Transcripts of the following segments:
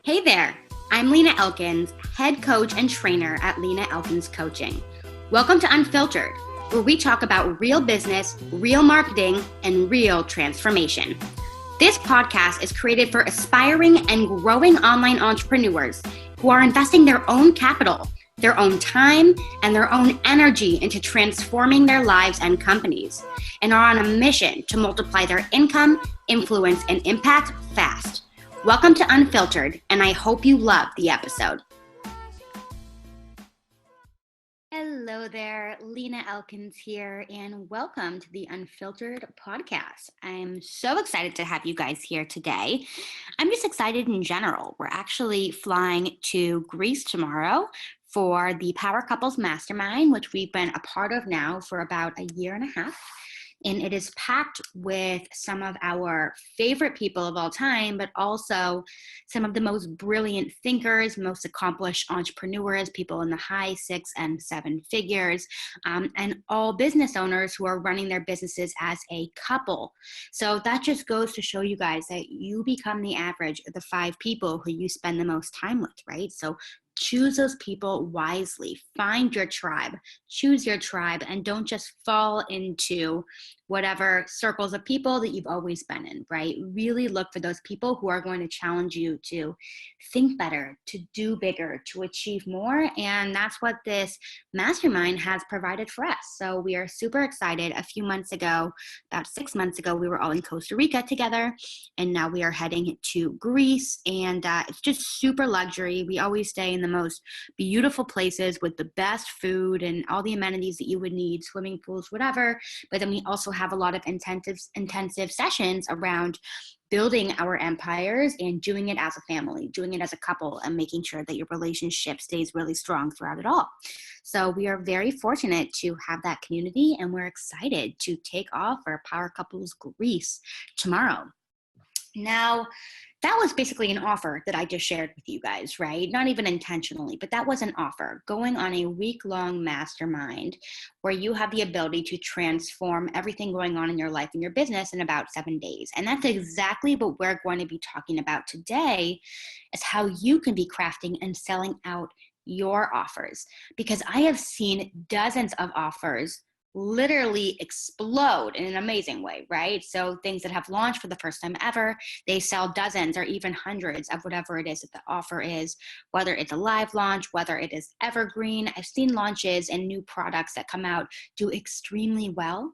Hey there, I'm Lena Elkins, head coach and trainer at Lena Elkins Coaching. Welcome to Unfiltered, where we talk about real business, real marketing, and real transformation. This podcast is created for aspiring and growing online entrepreneurs who are investing their own capital, their own time, and their own energy into transforming their lives and companies, and are on a mission to multiply their income, influence, and impact fast. Welcome to Unfiltered, and I hope you love the episode. Hello there, Lena Elkins here, and welcome to the Unfiltered podcast. I'm so excited to have you guys here today. I'm just excited in general. We're actually flying to Greece tomorrow for the Power Couples Mastermind, which we've been a part of now for about a year and a half. And it is packed with some of our favorite people of all time, but also some of the most brilliant thinkers, most accomplished entrepreneurs, people in the high 6 and 7 figures, and all business owners who are running their businesses as a couple. So that just goes to show you guys that you become the average of the 5 people who you spend the most time with, right? So choose those people wisely. Find your tribe, choose your tribe, and don't just fall into whatever circles of people that you've always been in, right? Really look for those people who are going to challenge you to think better, to do bigger, to achieve more. And that's what this mastermind has provided for us. So we are super excited. A few months ago, about 6 months ago, we were all in Costa Rica together. And now we are heading to Greece. And it's just super luxury. We always stay in the most beautiful places with the best food and all the amenities that you would need, swimming pools, whatever. But then we also have a lot of intensive sessions around building our empires and doing it as a family, doing it as a couple, and making sure that your relationship stays really strong throughout it all. So we are very fortunate to have that community, and we're excited to take off for Power Couples Greece tomorrow. Now, that was basically an offer that I just shared with you guys, right? Not even intentionally, but that was an offer. Going on a week-long mastermind where you have the ability to transform everything going on in your life and your business in about 7 days. And that's exactly what we're going to be talking about today, is how you can be crafting and selling out your offers. Because I have seen dozens of offers literally explode in an amazing way, right? So things that have launched for the first time ever, they sell dozens or even hundreds of whatever it is that the offer is, whether it's a live launch, whether it is evergreen. I've seen launches and new products that come out do extremely well.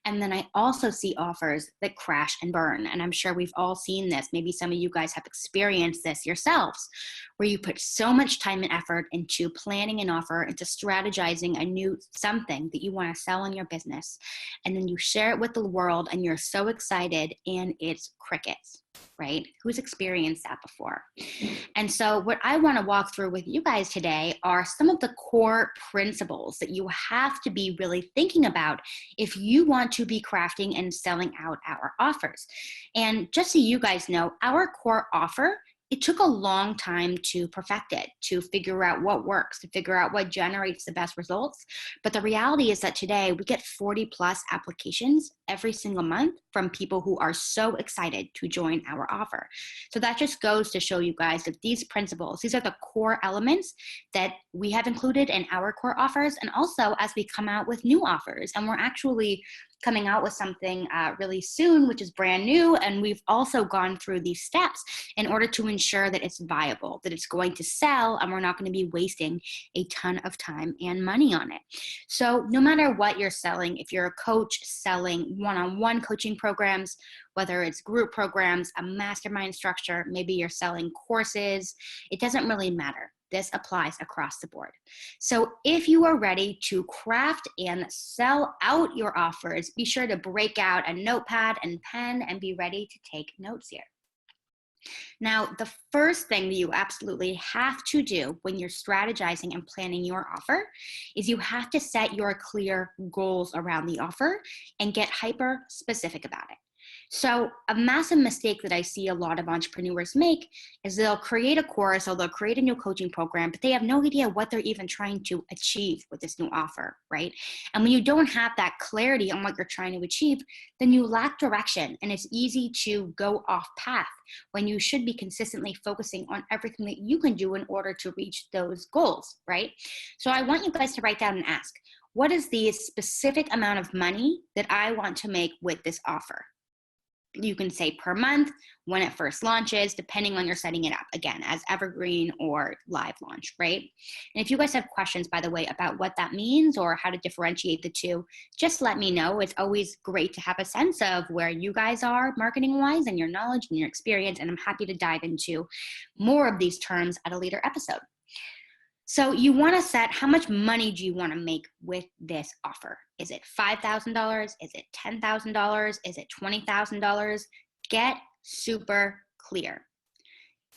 And then I also see offers that crash and burn. And I'm sure we've all seen this. Maybe some of you guys have experienced this yourselves, where you put so much time and effort into planning an offer, into strategizing a new something that you want to sell in your business. And then you share it with the world and you're so excited and it's crickets, right? Who's experienced that before? And so what I want to walk through with you guys today are some of the core principles that you have to be really thinking about if you want to be crafting and selling out our offers. And just so you guys know, our core offer, it took a long time to perfect it, to figure out what works, to figure out what generates the best results. But the reality is that today we get 40 plus applications every single month from people who are so excited to join our offer. So that just goes to show you guys that these principles, these are the core elements that we have included in our core offers. And also as we come out with new offers, and we're actually coming out with something really soon, which is brand new. And we've also gone through these steps in order to ensure that it's viable, that it's going to sell, and we're not going to be wasting a ton of time and money on it. So no matter what you're selling, if you're a coach selling one-on-one coaching programs, whether it's group programs, a mastermind structure, maybe you're selling courses, it doesn't really matter. This applies across the board. So if you are ready to craft and sell out your offers, be sure to break out a notepad and pen and be ready to take notes here. Now, the first thing that you absolutely have to do when you're strategizing and planning your offer is you have to set your clear goals around the offer and get hyper specific about it. So a massive mistake that I see a lot of entrepreneurs make is they'll create a course or they'll create a new coaching program, but they have no idea what they're even trying to achieve with this new offer, right? And when you don't have that clarity on what you're trying to achieve, then you lack direction and it's easy to go off path when you should be consistently focusing on everything that you can do in order to reach those goals, right? So I want you guys to write down and ask, what is the specific amount of money that I want to make with this offer? You can say per month, when it first launches, depending on your setting it up, again, as evergreen or live launch, right? And if you guys have questions, by the way, about what that means or how to differentiate the two, just let me know. It's always great to have a sense of where you guys are marketing-wise and your knowledge and your experience, and I'm happy to dive into more of these terms at a later episode. So you want to set how much money do you want to make with this offer? Is it $5,000? Is it $10,000? Is it $20,000? Get super clear.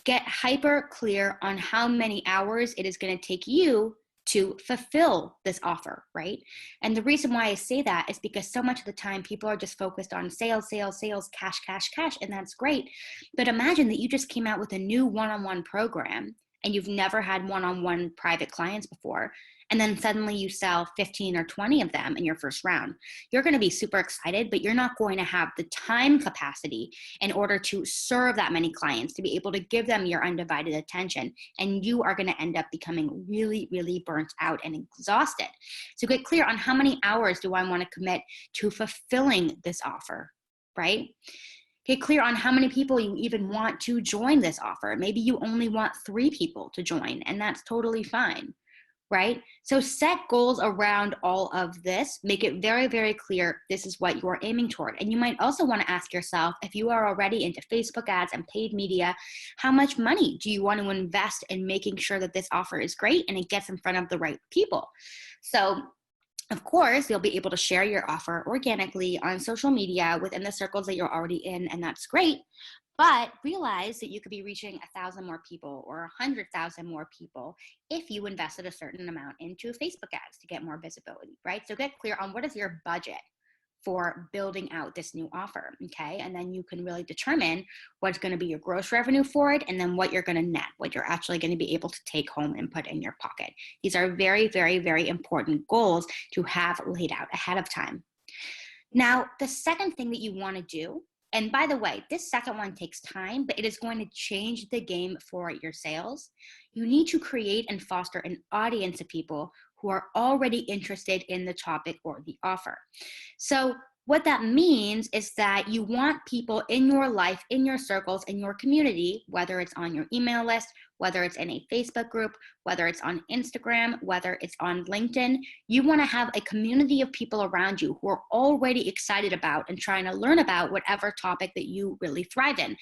Get hyper clear on how many hours it is going to take you to fulfill this offer, right? And the reason why I say that is because so much of the time people are just focused on sales, sales, sales, cash, cash, cash, and that's great. But imagine that you just came out with a new one-on-one program and you've never had one-on-one private clients before, and then suddenly you sell 15 or 20 of them in your first round. You're going to be super excited, but you're not going to have the time capacity in order to serve that many clients, to be able to give them your undivided attention. And you are going to end up becoming really, really burnt out and exhausted. So get clear on how many hours do I want to commit to fulfilling this offer, right? Get clear on how many people you even want to join this offer. Maybe you only want 3 people to join, and that's totally fine, right? So set goals around all of this. Make it very, very clear this is what you're aiming toward. And you might also want to ask yourself, if you are already into Facebook ads and paid media, how much money do you want to invest in making sure that this offer is great and it gets in front of the right people? So of course, you'll be able to share your offer organically on social media within the circles that you're already in, and that's great. But realize that you could be reaching 1,000 more people or 100,000 more people if you invested a certain amount into Facebook ads to get more visibility, right? So get clear on what is your budget for building out this new offer, okay? And then you can really determine what's going to be your gross revenue for it, and then what you're going to net, what you're actually going to be able to take home and put in your pocket. These are very, very, very important goals to have laid out ahead of time. Now, the second thing that you want to do, and by the way, this second one takes time, but it is going to change the game for your sales. You need to create and foster an audience of people who are already interested in the topic or the offer. So what that means is that you want people in your life, in your circles, in your community, whether it's on your email list, whether it's in a Facebook group, whether it's on Instagram, whether it's on LinkedIn, you want to have a community of people around you who are already excited about and trying to learn about whatever topic that you really thrive in.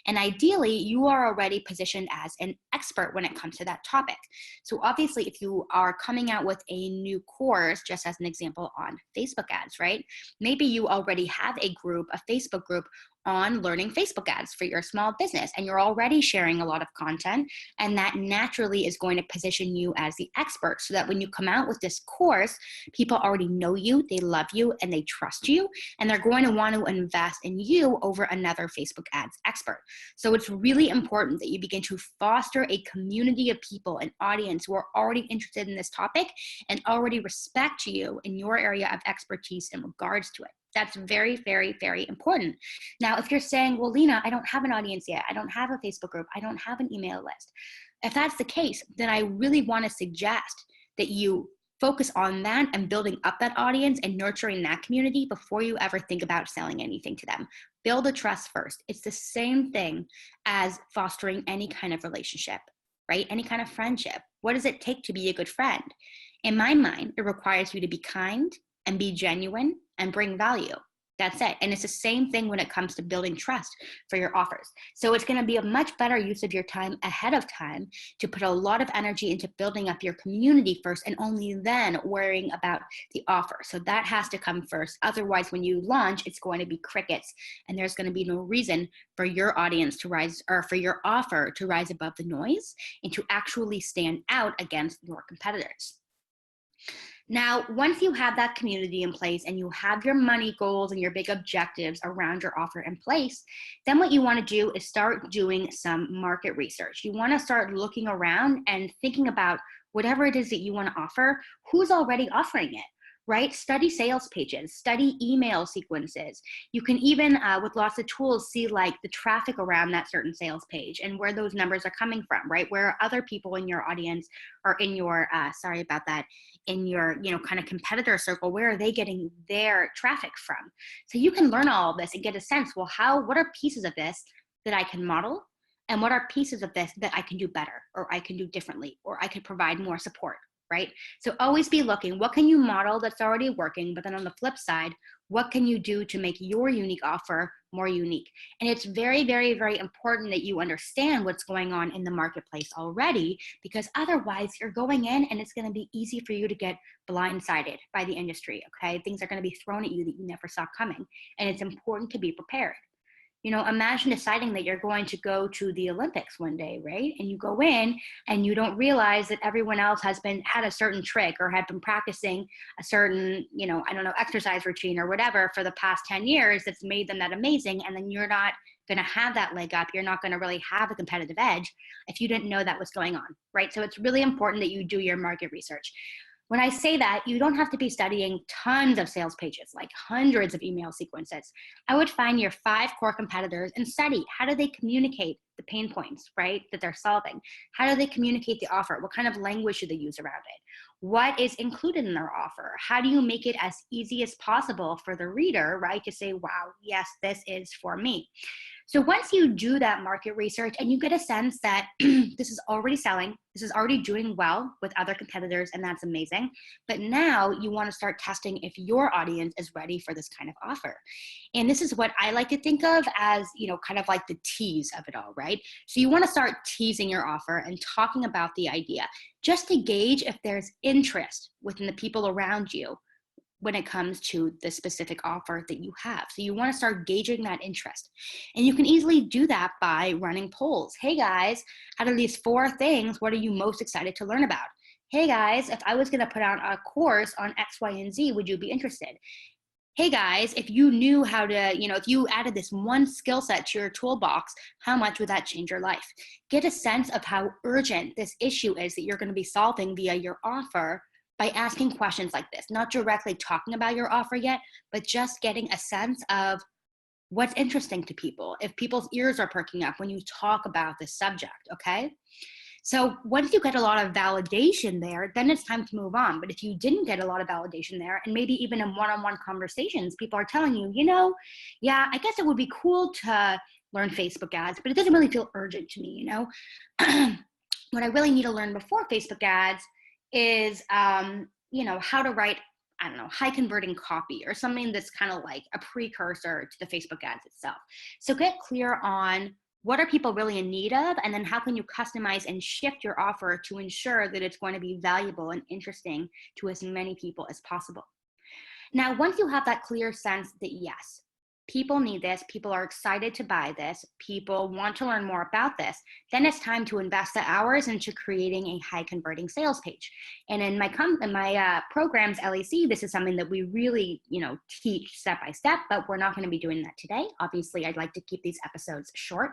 And ideally, you are already positioned as an expert when it comes to that topic. So obviously, if you are coming out with a new course, just as an example on Facebook ads, right? Maybe you already have a group, a Facebook group on learning Facebook ads for your small business, and you're already sharing a lot of content, and that naturally is going to position you as the expert, so that when you come out with this course, people already know you, they love you, and they trust you, and they're going to want to invest in you over another Facebook ads expert. So it's really important that you begin to foster a community of people, an audience who are already interested in this topic and already respect you in your area of expertise in regards to it. That's very, very, very important. Now, if you're saying, well, Lena, I don't have an audience yet, I don't have a Facebook group, I don't have an email list. If that's the case, then I really want to suggest that you focus on that and building up that audience and nurturing that community before you ever think about selling anything to them. Build a trust first. It's the same thing as fostering any kind of relationship, right? Any kind of friendship. What does it take to be a good friend? In my mind, it requires you to be kind and be genuine and bring value. That's it. And it's the same thing when it comes to building trust for your offers. So it's going to be a much better use of your time ahead of time to put a lot of energy into building up your community first, and only then worrying about the offer. So that has to come first. Otherwise, when you launch, it's going to be crickets, and there's going to be no reason for your audience to rise, or for your offer to rise above the noise and to actually stand out against your competitors. Now, once you have that community in place and you have your money goals and your big objectives around your offer in place, then what you want to do is start doing some market research. You want to start looking around and thinking about whatever it is that you want to offer, who's already offering it, right? Study sales pages, study email sequences. You can even, with lots of tools, see like the traffic around that certain sales page and where those numbers are coming from, right? Where other people in your audience or in your, sorry about that, in your, kind of competitor circle, where are they getting their traffic from? So you can learn all of this and get a sense, well, what are pieces of this that I can model? And what are pieces of this that I can do better, or I can do differently, or I could provide more support, right? So always be looking, what can you model that's already working? But then on the flip side, what can you do to make your unique offer more unique? And it's very, very, very important that you understand what's going on in the marketplace already, because otherwise you're going in and it's going to be easy for you to get blindsided by the industry, okay? Things are going to be thrown at you that you never saw coming. And it's important to be prepared. Imagine deciding that you're going to go to the Olympics one day, right? And you go in and you don't realize that everyone else had a certain trick or had been practicing a certain, I don't know, exercise routine or whatever for the past 10 years that's made them that amazing. And then you're not going to have that leg up. You're not going to really have a competitive edge if you didn't know that was going on, right? So it's really important that you do your market research. When I say that, you don't have to be studying tons of sales pages, like hundreds of email sequences. I would find your 5 core competitors and study, how do they communicate the pain points, right, that they're solving? How do they communicate the offer? What kind of language do they use around it? What is included in their offer? How do you make it as easy as possible for the reader, right, to say, wow, yes, this is for me? So once you do that market research and you get a sense that this is already selling, this is already doing well with other competitors, and that's amazing. But now you want to start testing if your audience is ready for this kind of offer. And this is what I like to think of as, kind of like the tease of it all, right? So you want to start teasing your offer and talking about the idea just to gauge if there's interest within the people around you when it comes to the specific offer that you have. So you want to start gauging that interest. And you can easily do that by running polls. Hey guys, out of these 4 things, what are you most excited to learn about? Hey guys, if I was going to put out a course on X, Y, and Z, would you be interested? Hey guys, if you knew how to, if you added this one skill set to your toolbox, how much would that change your life? Get a sense of how urgent this issue is that you're going to be solving via your offer by asking questions like this, not directly talking about your offer yet, but just getting a sense of what's interesting to people, if people's ears are perking up when you talk about this subject, okay? So once you get a lot of validation there, then it's time to move on. But if you didn't get a lot of validation there, and maybe even in one-on-one conversations, people are telling you, yeah, I guess it would be cool to learn Facebook ads, but it doesn't really feel urgent to me, What I really need to learn before Facebook ads is, how to write, I don't know, high converting copy or something that's kind of like a precursor to the Facebook ads itself. So get clear on what are people really in need of, and then how can you customize and shift your offer to ensure that it's going to be valuable and interesting to as many people as possible. Now, once you have that clear sense that yes, people need this, people are excited to buy this, people want to learn more about this, then it's time to invest the hours into creating a high converting sales page. And in my programs, LEC, this is something that we really, teach step by step, but we're not going to be doing that today. Obviously, I'd like to keep these episodes short,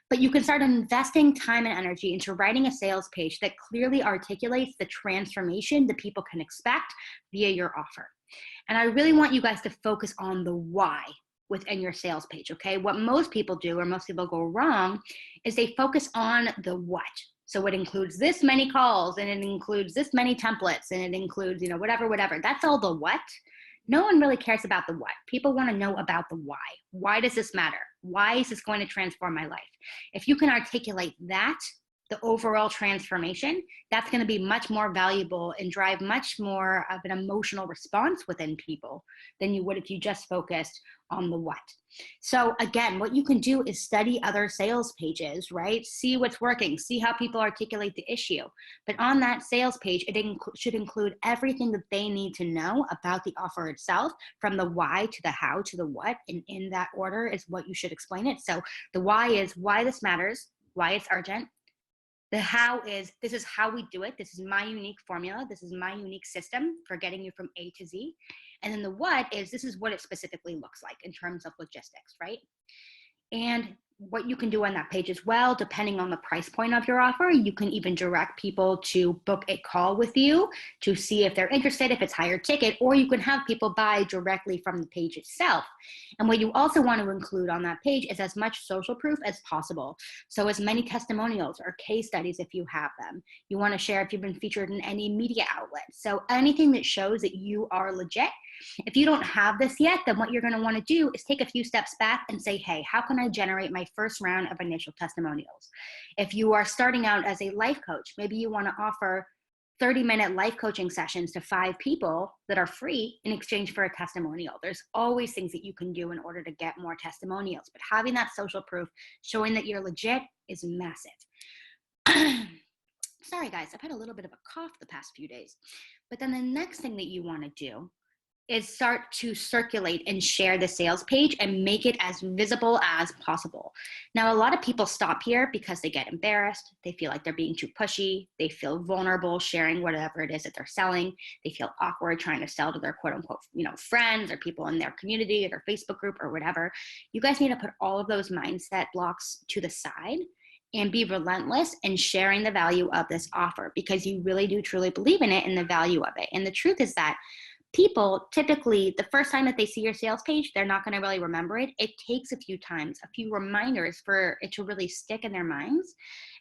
but you can start investing time and energy into writing a sales page that clearly articulates the transformation that people can expect via your offer. And I really want you guys to focus on the why within your sales page, okay? What most people do, or most people go wrong, is they focus on the what. So it includes this many calls, and it includes this many templates, and it includes, whatever. That's all the what. No one really cares about the what. People want to know about the why. Why does this matter? Why is this going to transform my life? If you can articulate that, the overall transformation, that's going to be much more valuable and drive much more of an emotional response within people than you would if you just focused on the what. So again, what you can do is study other sales pages, right? See what's working, see how people articulate the issue. But on that sales page, it should include everything that they need to know about the offer itself, from the why to the how to the what, and in that order is what you should explain it. So the why is why this matters, why it's urgent. The how is, this is how we do it. This is my unique formula. This is my unique system for getting you from A to Z. And then the what is, this is what it specifically looks like in terms of logistics, right? And what you can do on that page as well, depending on the price point of your offer, you can even direct people to book a call with you to see if they're interested, if it's higher ticket, or you can have people buy directly from the page itself. And what you also want to include on that page is as much social proof as possible. So as many testimonials or case studies if you have them. You want to share if you've been featured in any media outlet. So anything that shows that you are legit. If you don't have this yet, then what you're going to want to do is take a few steps back and say, hey, how can I generate my first round of initial testimonials? If you are starting out as a life coach, maybe you want to offer 30-minute life coaching sessions to 5 people that are free in exchange for a testimonial. There's always things that you can do in order to get more testimonials, but having that social proof, showing that you're legit is massive. Sorry guys, I've had a little bit of a cough the past few days. But then the next thing that you want to do is start to circulate and share the sales page and make it as visible as possible. Now, a lot of people stop here because they get embarrassed. They feel like they're being too pushy. They feel vulnerable sharing whatever it is that they're selling. They feel awkward trying to sell to their quote unquote, friends or people in their community or their Facebook group or whatever. You guys need to put all of those mindset blocks to the side and be relentless in sharing the value of this offer, because you really do truly believe in it and the value of it. And the truth is that people typically, the first time that they see your sales page, they're not going to really remember it. It takes a few times, a few reminders for it to really stick in their minds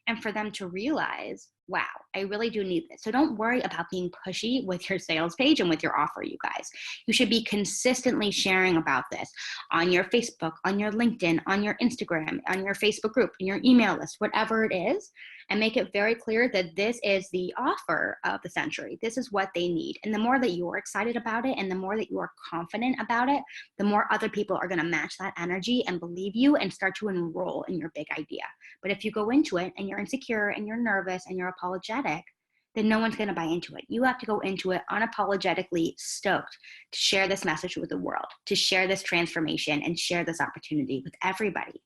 and for them to realize, wow, I really do need this. So don't worry about being pushy with your sales page and with your offer, you guys. You should be consistently sharing about this on your Facebook, on your LinkedIn, on your Instagram, on your Facebook group, in your email list, whatever it is, and make it very clear that this is the offer of the century. This is what they need. And the more that you're excited about it and the more that you're confident about it, the more other people are going to match that energy and believe you and start to enroll in your big idea. But if you go into it and you're insecure and you're nervous and you're apologetic, then no one's going to buy into it. You have to go into it unapologetically stoked to share this message with the world, to share this transformation and share this opportunity with everybody.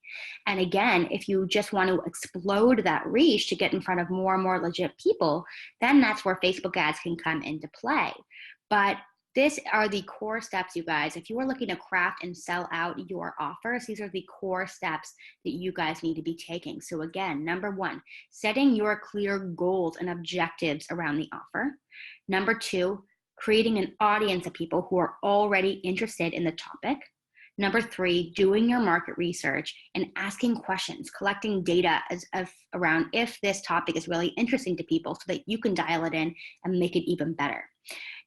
And again, if you just want to explode that reach to get in front of more and more legit people, then that's where Facebook ads can come into play. But these are the core steps, you guys. If you are looking to craft and sell out your offers, these are the core steps that you guys need to be taking. So again, number 1, setting your clear goals and objectives around the offer. Number 2, creating an audience of people who are already interested in the topic. Number 3, doing your market research and asking questions, collecting data around if this topic is really interesting to people so that you can dial it in and make it even better.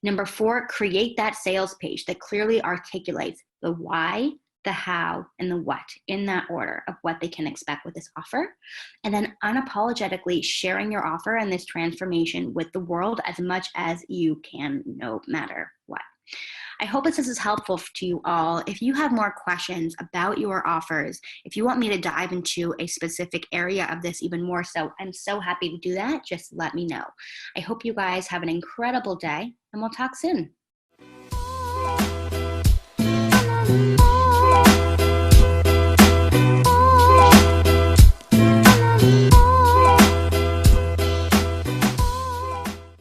Number 4, create that sales page that clearly articulates the why, the how, and the what in that order of what they can expect with this offer. And then unapologetically sharing your offer and this transformation with the world as much as you can, no matter what. I hope this is helpful to you all. If you have more questions about your offers, if you want me to dive into a specific area of this even more so, I'm so happy to do that. Just let me know. I hope you guys have an incredible day and we'll talk soon.